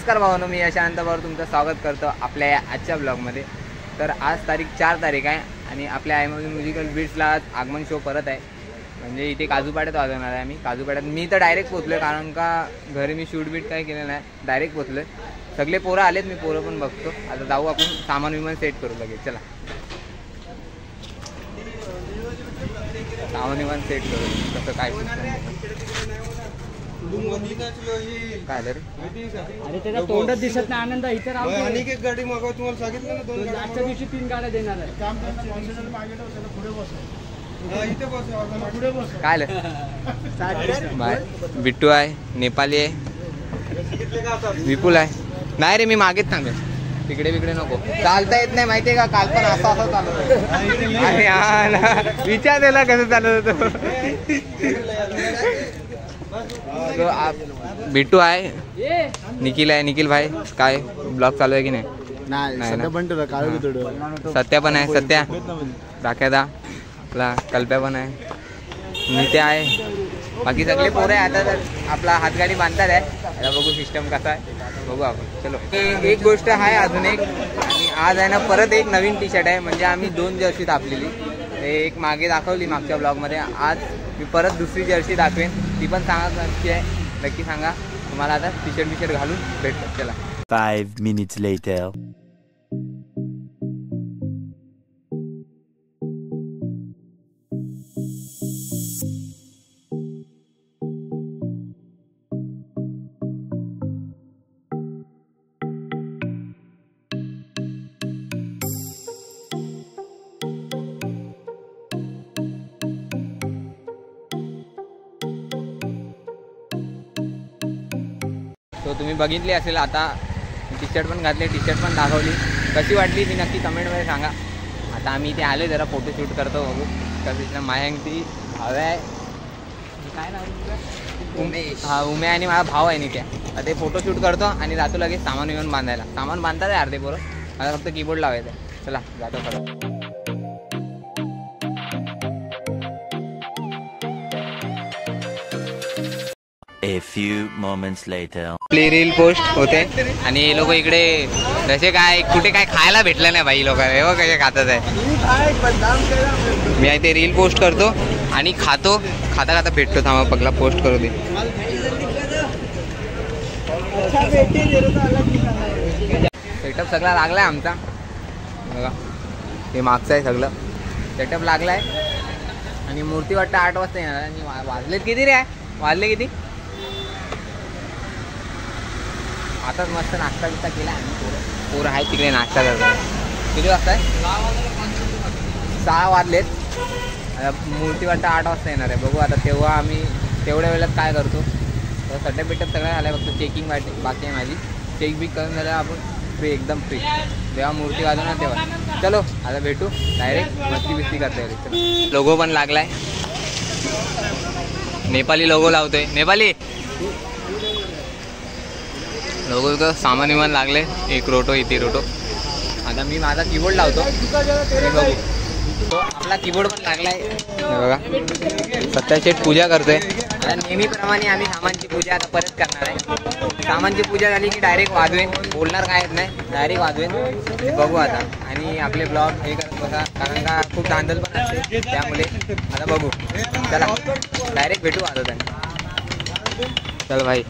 नमस्कार भावांनो, मी यशांत भाऊ तुमचं स्वागत करतो आपल्या या आजच्या ब्लॉगमध्ये। तर आज 4 तारीख आहे आणि आपल्या आयमोजी म्युझिकल बीट्सला आगमन शो परत आहे। म्हणजे इथे काजूपाड्यात वाजवणार आहे आम्ही। काजूपाड्यात मी तर डायरेक्ट पोहोचलो कारण का घरी मी शूट बीट काही केलं नाही, डायरेक्ट पोहोचलो। सगळे पोरं आलेत, मी पोरं पण बघतो। आता जाऊ आपण सामान विमान सेट करू लगेच, चला सामान विमान सेट करू कसं काय काय रे। अरे त्याचा तोंडच दिसत नाही आनंद इथे राहू। आणि एक गाडी मागव तुम्हाला सांगितलं ना, 2 आजच्या दिवशी 3 गाड्या देणार आहे। काम कॉन्सेंट्रेट मागे ठेव, त्याला पुढे बस। इथे बस, पुढे बस काय बाय बिट्टू आहे, नेपाली आहे, विपुल आहे। नाही रे मी मागेच सांगेन, तिकडे बिकडे नको, चालता येत नाही माहितीये का। काल पण असं चालत होतं। अरे हा ना, विचार त्याला कसं चालत होतं। बिट्टू आहे, निखिल आहे, निखिल भाई काय ब्लॉग चालू आहे की नाही? सत्या पण आहे, सत्या राख्यादा आपला कल्प्या पण आहे, नित्या आहे, बाकी सगळे पोरं आहे। आता तर आपला हातगाडी बांधतात आहे, आता बघू सिस्टम कसा आहे, बघू आपण। चलो एक गोष्ट आहे अजून एक, आणि आज आहे ना परत एक नवीन टी शर्ट आहे। म्हणजे आम्ही 2 जर्सी दाखवलेली, एक मागे दाखवली मागच्या ब्लॉगमध्ये, आज मी परत दुसरी जर्सी दाखवेन, ती पण सांगा कशी आहे नक्की सांगा। तुम्हाला आता टी शर्ट घालून भेटतो, चला। 5 minutes later. तो तुम्ही बघितली असेल, आता टी शर्ट पण घातली, टी शर्ट पण दाखवली, कशी वाटली ती नक्की कमेंटमध्ये सांगा। आता आम्ही इथे आलो, जरा फोटोशूट करतो, बघू कशी मायंग ती हव्या आहे, काय नाव उमेश, हा उमे आणि माझा भाव आहे नित्या। आता ते फोटोशूट करतो आणि जातो लगेच सामान विमान बांधायला। सामान बांधतात आहे अर्धे पोरं, आता फक्त कीबोर्ड लावायचं आहे, चला जातो खरं। A few moments later. आपली रील पोस्ट होते आणि लोक इकडे जसे काय कुठे काय खायला भेटलं नाही भाई, लोक हे कसे खातात आहे। मी आहे ते रील पोस्ट करतो आणि खातो, खाता खाता भेटतो, थांबा पगला पोस्ट करू दे। सेटअप सगळा लागलाय आमचा, बघा हे मागचं आहे सगळं सेटअप लागलाय। आणि मूर्ती वाटतं 8 वाजता येणार आणि वाजलेत किती रे, वाजले किती? आताच मस्त नाश्ता बिस्ता केला आणि पोरं आहेत तिकडे नाश्ता करतात। किती वाजता आहे? 6 वाजलेत, मूर्ती वाटतं 8 वाजता येणार आहे। बघू आता तेव्हा आम्ही तेवढ्या वेळात काय करतो। तर सटअप बिटअप सगळं झालं आहे, फक्त चेकिंग बाकी आहे माझी। चेक बिक करून झालं आपण फ्री, एकदम फ्री, जेव्हा मूर्ती वाजवणार तेव्हा। चलो आता भेटू डायरेक्ट, मस्ती बिस्ती करता येईल। लोगो पण लागलाय, नेपाली लोगो लावतोय, नेपाली लोगो तर सामान विमान लागले, एक रोटो इथे रोटो। आता मी माझा कीबोर्ड लावतो, बघू तो आपला कीबोर्ड पण लागलाय बघा। सत्याशेठ पूजा करतोय, आता नेहमीप्रमाणे आम्ही सामानची पूजा आता परत करणार आहे। सामानची पूजा झाली की डायरेक्ट वाजवेन, बोलणार काय येत नाही, डायरेक्ट वाजवेन, बघू आता। आणि आपले ब्लॉग हे करत बघा, कारण का खूप धांदल पण असते, त्यामुळे आता बघू, चला डायरेक्ट भेटू वाजवताना। चल भाई।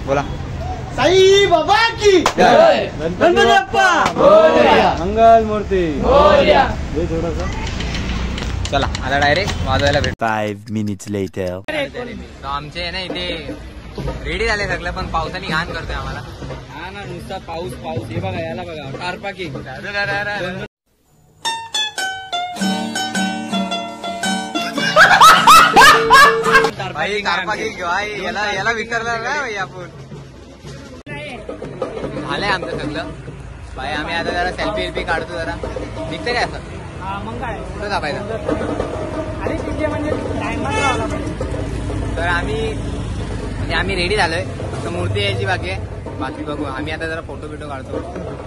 बोला साई बाबा की जय, गणपती बाप्पा मोरया, मंगल मूर्ती मोरया। हे थोडंसं चला आता डायरेक्ट वाजवायला भेट। 5 minutes later. आमचे ना इथे रेडी झाले सगळं, पण पावसाने घाण करतोय आम्हाला। हा ना, नुसता पाऊस पाऊस। हे बघा, याला बघा, टारपाकी भाई कारपाकी भाई याला विसरला ना भाई आपण. झालंय आमचं सगळं भाई. आम्ही आता जरा सेल्फी काढतो जरा. निघते काय असं मग काय कुठं दाबायचं. अरे तिथे म्हणजे टाइमच राहिला पाहिजे. तर आम्ही रेडी झालोय. तर मूर्ती यायची बाकी आहे. बाकी बघू. आम्ही आता जरा फोटो बिटो काढतो.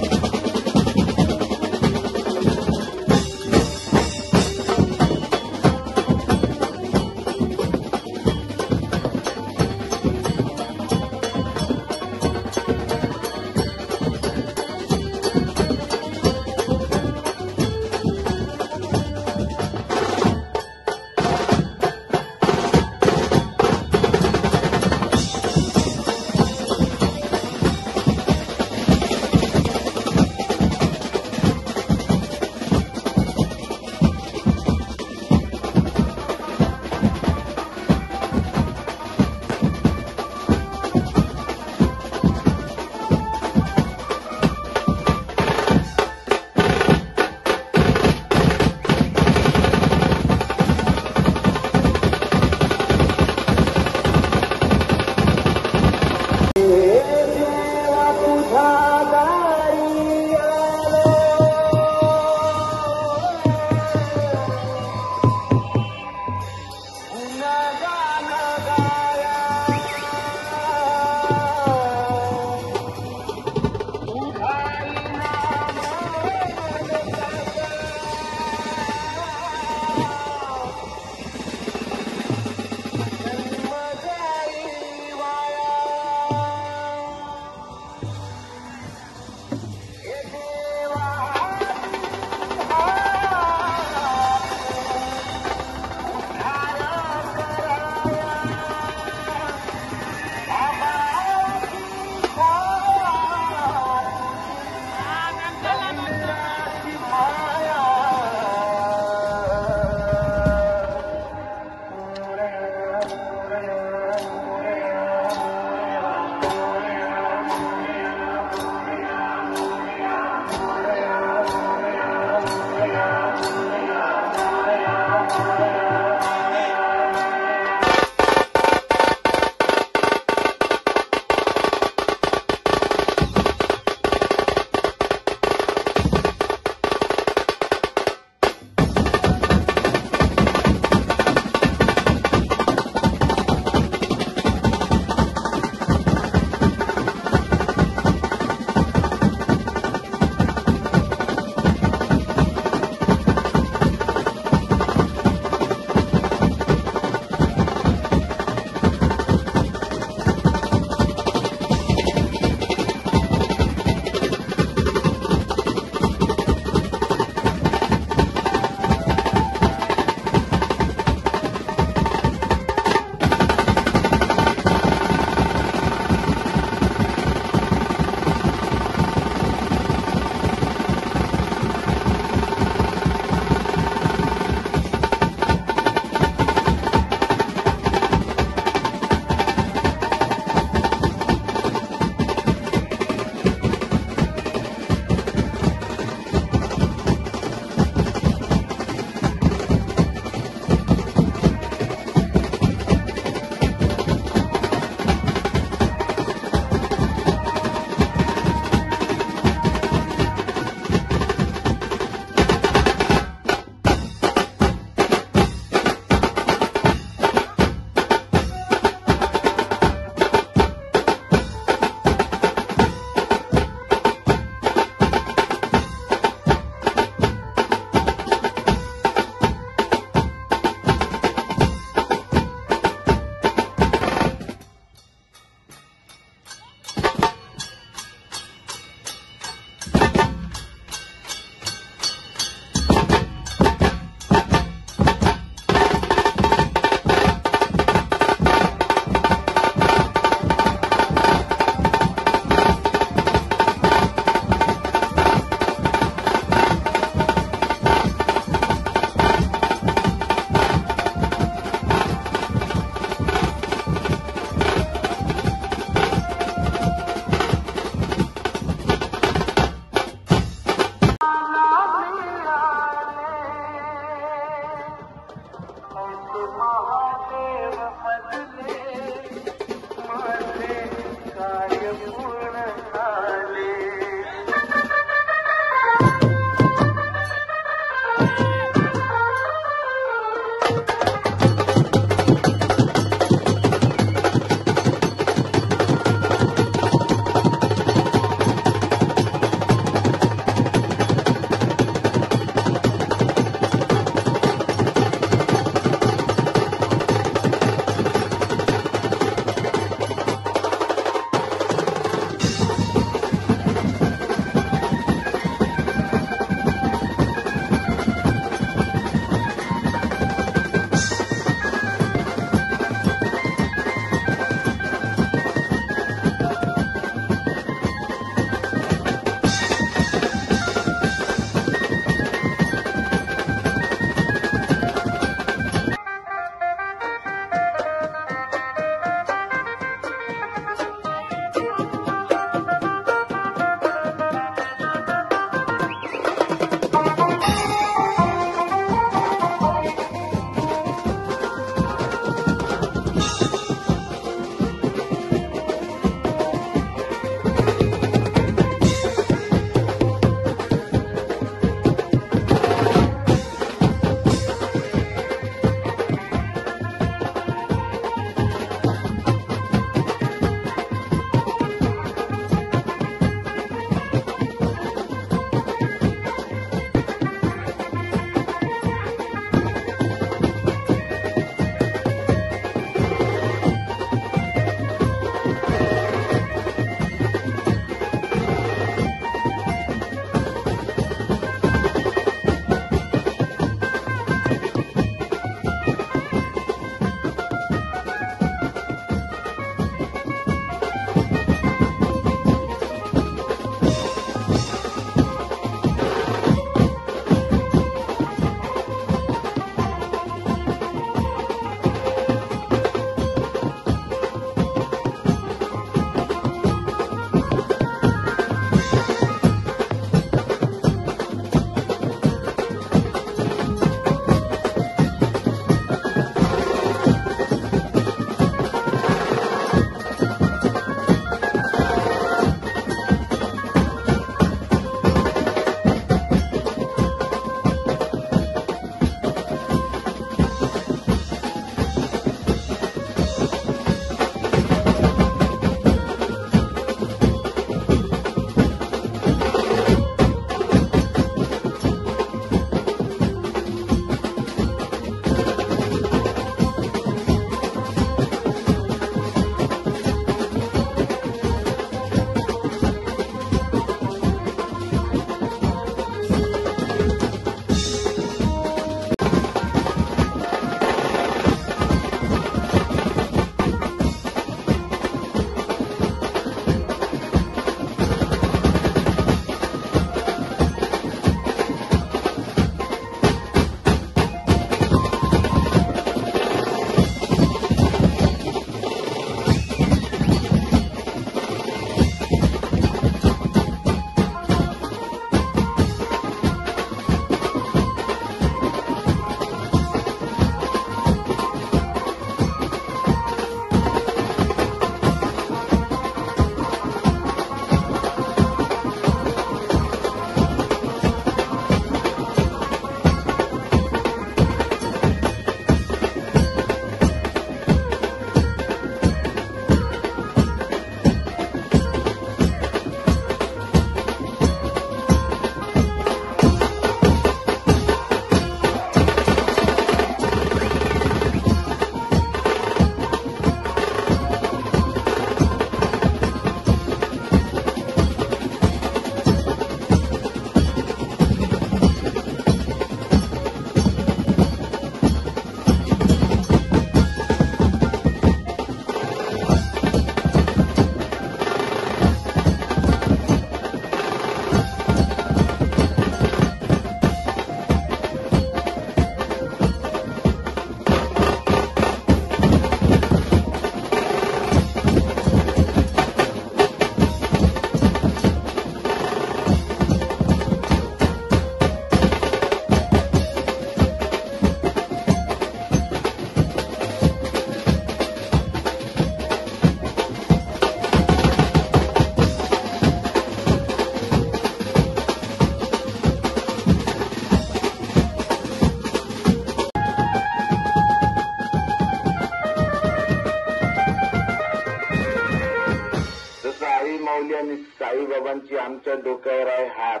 साईबाबांची आमच्या डोक्यावर आहे हात.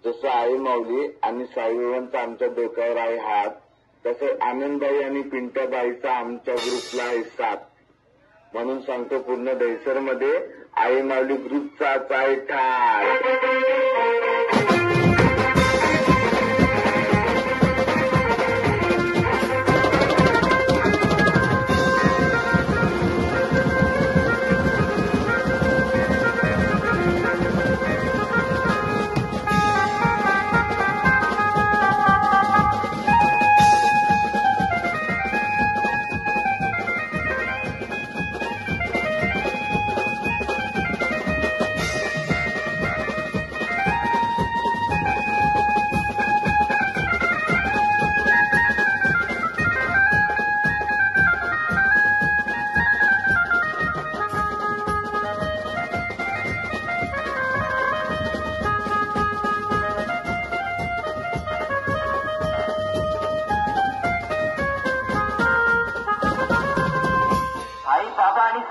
जसं आई माऊली आणि साईबाबांचा आमच्या डोक्यावर आहे हात, तसं आनंदबाई आणि पिंट्याबाईचा आमच्या ग्रुपला आहे साथ. म्हणून सांगतो पूर्ण दहिसरमध्ये आई माऊली ग्रुपचाच आहे ठाक.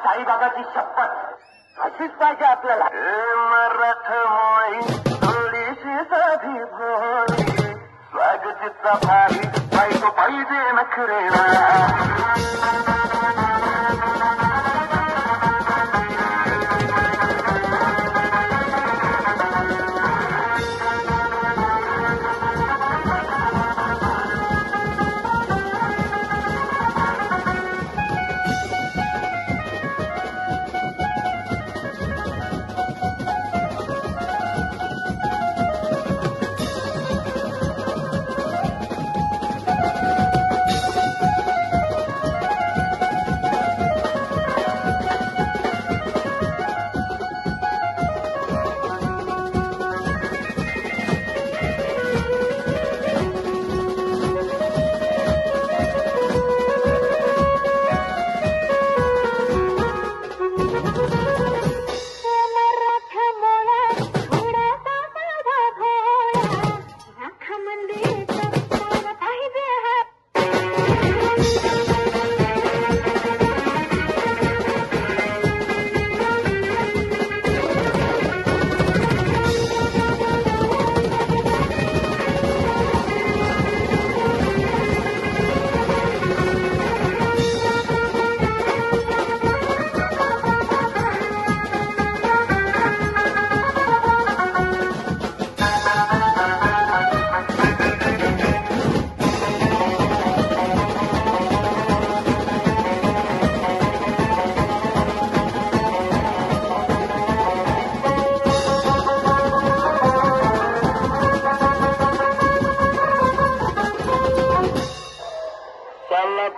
साईबाबाची शपथ अशीच पाहिजे आपल्याला. मराठ मोळी थोडीशी साधी भोळी स्वागतीचा भारी बायको पाहिजे नखरेला.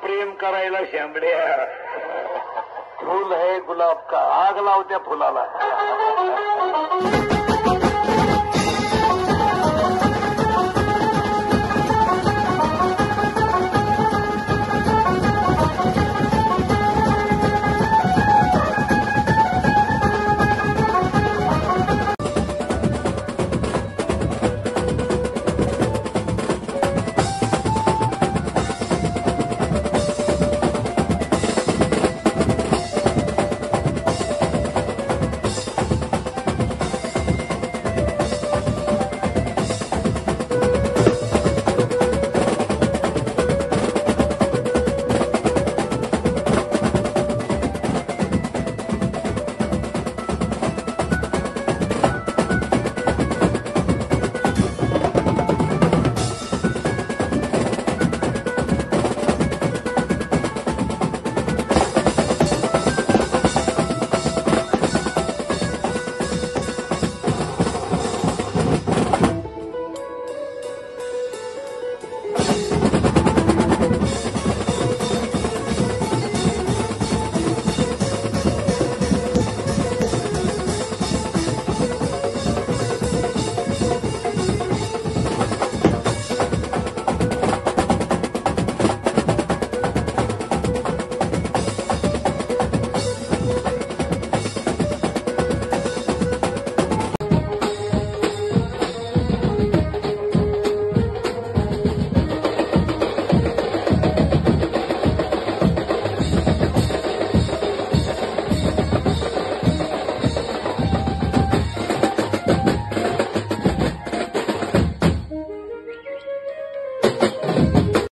प्रेम करायला शांबड्या. फूल है गुलाब का, आग लाव त्या फुलाला.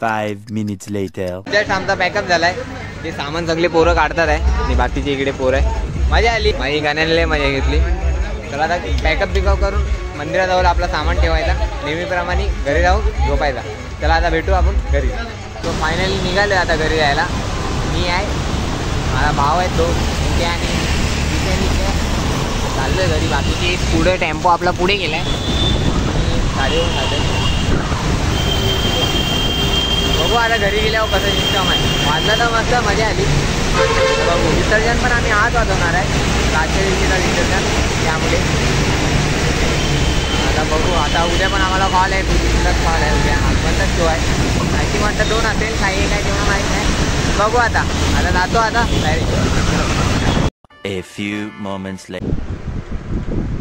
5 minutes later. जस्ट आमचा पॅकअप झालाय. ते सामान सगळे पोरं काढतात आहे आणि बाकीचे इकडे पोरं आहे. मजा आली. माझी गाण्याला मजा घेतली. तर आता पॅकअप पिकअप करून मंदिराजवळ आपला सामान ठेवायचा. नेहमीप्रमाणे घरी जाऊ झोपायचा. चला आता भेटू आपण घरी. तो फायनली निघालो आता घरी जायला. मी आहे, माझा भाव आहे तो इथे आणि चाललोय घरी. बाकीची पुढे टेम्पो आपला पुढे गेलाय. गाडीवरून जातोय. बघू आता घरी गेल्यावर कसं सिस्टम आहे. वाजला तर मस्त मजा आली. बघू विसर्जन पण आम्ही आज वाजवणार आहे. 7च्या दिवशीचा विसर्जन. त्यामुळे आता बघू. आता उद्या पण आम्हाला कॉल आहे. 2-3 कॉल आहे उद्या. आजपर्यंत शो आहे. माहिती म्हणतात 2 असेल. काही काय तेव्हा माहीत नाही. बघू आता जातो आता direct. A few moments later.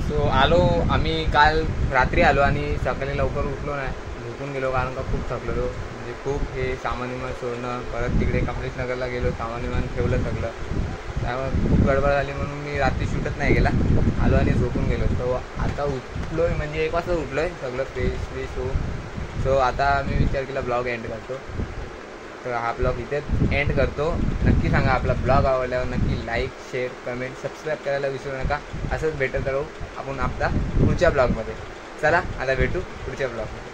So आलो आम्ही काल रात्री आलो आणि सकाळी लवकर उठलो नाही. झोपून गेलो कारण का खूप थकलो. म्हणजे खूप हे सामान विमान सोडणं. परत तिकडे कमलेश नगरला गेलो. सामान विमान ठेवलं सगळं. त्यामुळे खूप गडबड झाली म्हणून मी रात्री शूटच नाही गेला. आलो आणि झोपून गेलो. तो आता उठलो आहे म्हणजे 1 वाजता उठलो आहे. सगळं फ्रेश हो. सो आता मी विचार केला ब्लॉग एंड करतो. तर हा ब्लॉग इथेच एंड करतो. नक्की सांगा आपला ब्लॉग आवडल्यावर नक्की लाईक शेअर कमेंट सबस्क्राईब करायला विसरू नका. असंच भेटत राहू आपण आपला पुढच्या ब्लॉगमध्ये. चला आता भेटू पुढच्या ब्लॉगमध्ये.